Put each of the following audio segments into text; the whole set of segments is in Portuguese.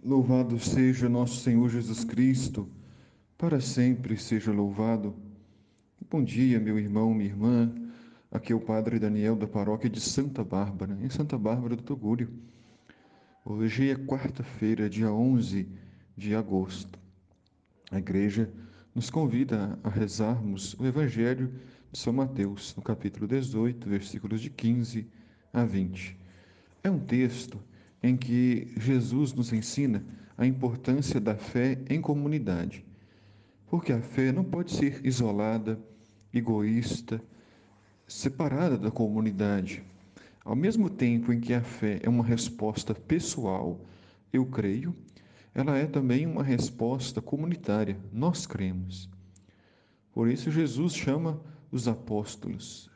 Louvado seja nosso Senhor Jesus Cristo, para sempre seja louvado. Bom dia, meu irmão, minha irmã. Aqui é o Padre Daniel da paróquia de Santa Bárbara, em Santa Bárbara do Togúrio. Hoje é quarta-feira, dia 11 de agosto. A igreja nos convida a rezarmos o Evangelho de São Mateus, no capítulo 18, versículos de 15 a 20. É um texto em que Jesus nos ensina a importância da fé em comunidade, porque a fé não pode ser isolada, egoísta, separada da comunidade. Ao mesmo tempo em que a fé é uma resposta pessoal, eu creio, ela é também uma resposta comunitária, nós cremos. Por isso, Jesus chama os apóstolos,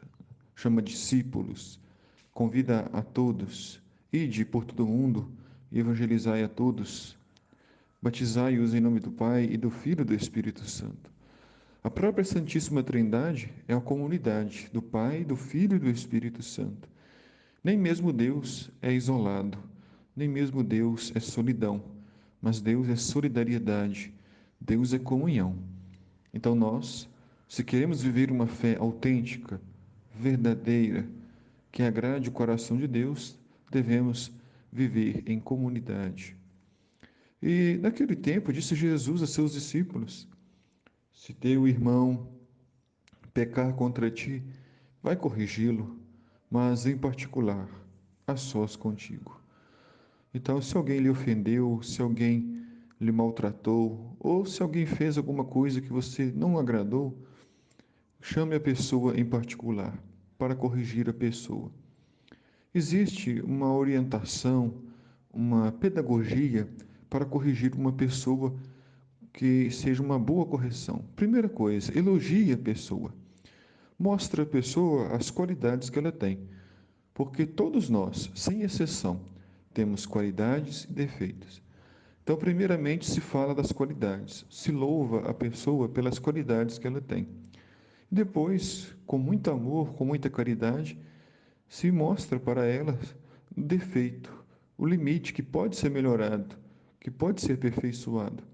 chama discípulos, convida a todos, ide por todo o mundo e evangelizai a todos, batizai-os em nome do Pai e do Filho e do Espírito Santo. A própria Santíssima Trindade é a comunidade do Pai, do Filho e do Espírito Santo. Nem mesmo Deus é isolado, nem mesmo Deus é solidão, mas Deus é solidariedade, Deus é comunhão. Então nós, se queremos viver uma fé autêntica, verdadeira, que agrade o coração de Deus, devemos viver em comunidade. E naquele tempo disse Jesus a seus discípulos: Se teu irmão pecar contra ti, vai corrigi-lo, mas em particular, a sós contigo. Então, se alguém lhe ofendeu, se alguém lhe maltratou, ou se alguém fez alguma coisa que você não agradou, chame a pessoa em particular para corrigir a pessoa. Existe uma orientação, uma pedagogia para corrigir uma pessoa que seja uma boa correção. Primeira coisa, elogie a pessoa. Mostre à pessoa as qualidades que ela tem, porque todos nós, sem exceção, temos qualidades e defeitos. Então, primeiramente, se fala das qualidades, se louva a pessoa pelas qualidades que ela tem. Depois, com muito amor, com muita caridade, se mostra para ela o defeito, o limite que pode ser melhorado, que pode ser aperfeiçoado.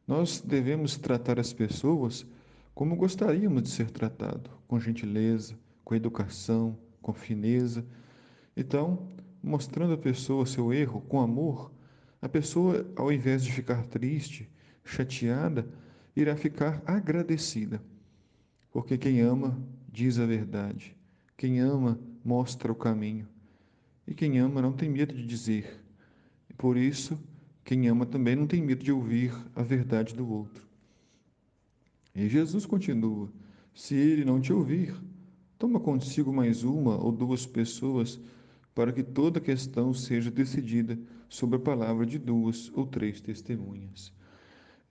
Nós devemos tratar as pessoas como gostaríamos de ser tratado, com gentileza, com educação, com fineza. Então, mostrando à pessoa seu erro com amor, a pessoa, ao invés de ficar triste, chateada, irá ficar agradecida. Porque quem ama diz a verdade, quem ama mostra o caminho, e quem ama não tem medo de dizer. Por isso, quem ama também não tem medo de ouvir a verdade do outro. E Jesus continua: se ele não te ouvir, toma consigo mais uma ou duas pessoas, para que toda questão seja decidida sobre a palavra de duas ou três testemunhas.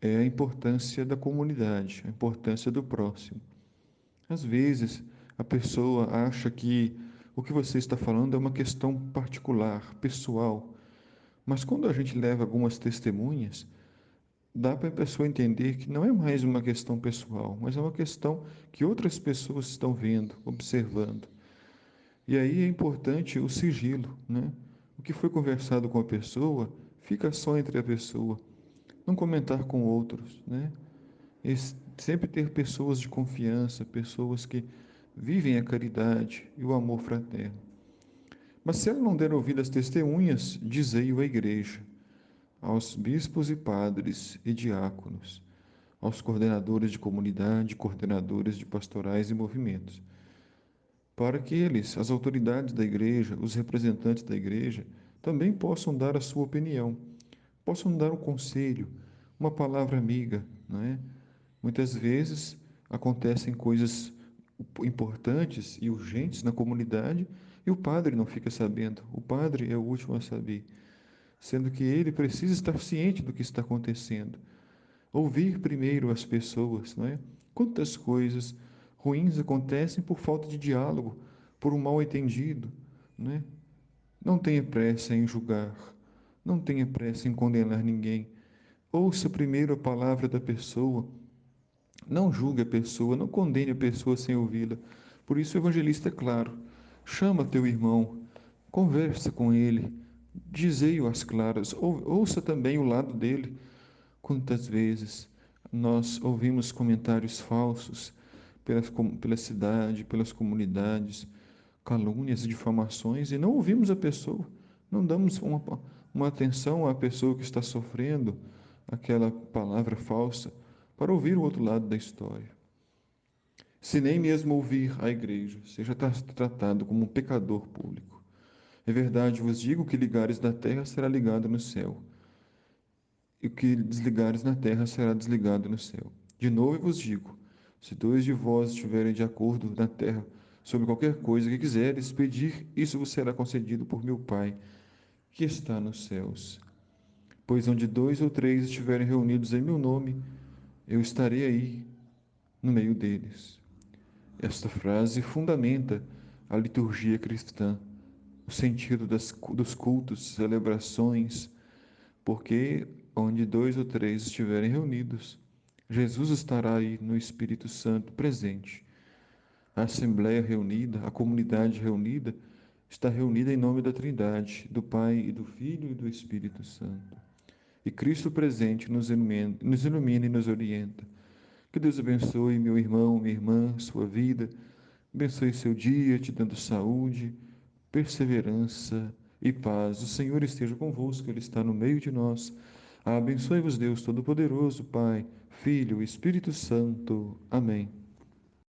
É a importância da comunidade, a importância do próximo. Às vezes, a pessoa acha que o que você está falando é uma questão particular, pessoal, mas quando a gente leva algumas testemunhas, dá para a pessoa entender que não é mais uma questão pessoal, mas é uma questão que outras pessoas estão vendo, observando. E aí é importante o sigilo, né? O que foi conversado com a pessoa fica só entre a pessoa, não comentar com outros, né? E sempre ter pessoas de confiança, pessoas que vivem a caridade e o amor fraterno. Mas se ela não der ouvido às testemunhas, dizei-o à igreja, aos bispos e padres e diáconos, aos coordenadores de comunidade, coordenadores de pastorais e movimentos, para que eles, as autoridades da igreja, os representantes da igreja, também possam dar a sua opinião, possam dar um conselho, uma palavra amiga, não é? Muitas vezes acontecem coisas importantes e urgentes na comunidade e o padre não fica sabendo. O padre é o último a saber, sendo que ele precisa estar ciente do que está acontecendo. Ouvir primeiro as pessoas, não é? Quantas coisas ruins acontecem por falta de diálogo, por um mal-entendido, não é? Não tenha pressa em julgar, não tenha pressa em condenar ninguém. Ouça primeiro a palavra da pessoa, não julgue a pessoa, não condene a pessoa sem ouvi-la. Por isso o evangelista é claro: chama teu irmão, conversa com ele, Dizei-o às claras, ouça também o lado dele. Quantas vezes nós ouvimos comentários falsos pela cidade, pelas comunidades, calúnias, difamações, e não ouvimos a pessoa, não damos uma atenção à pessoa que está sofrendo aquela palavra falsa para ouvir o outro lado da história. Se nem mesmo ouvir a igreja, seja tratado como um pecador público. É verdade, vos digo que ligares na terra será ligado no céu, e o que desligares na terra será desligado no céu. De novo eu vos digo: se dois de vós estiverem de acordo na terra sobre qualquer coisa que quiseres pedir, isso vos será concedido por meu Pai, que está nos céus. Pois onde dois ou três estiverem reunidos em meu nome, eu estarei aí no meio deles. Esta frase fundamenta a liturgia cristã, o sentido dos cultos, celebrações, porque onde dois ou três estiverem reunidos, Jesus estará aí no Espírito Santo presente. A assembleia reunida, a comunidade reunida, está reunida em nome da Trindade, do Pai e do Filho e do Espírito Santo. E Cristo presente nos ilumina e nos orienta. Que Deus abençoe meu irmão, minha irmã, sua vida, abençoe seu dia, te dando saúde, perseverança e paz. O Senhor esteja convosco, Ele está no meio de nós. Abençoe-vos, Deus Todo-Poderoso, Pai, Filho e Espírito Santo. Amém.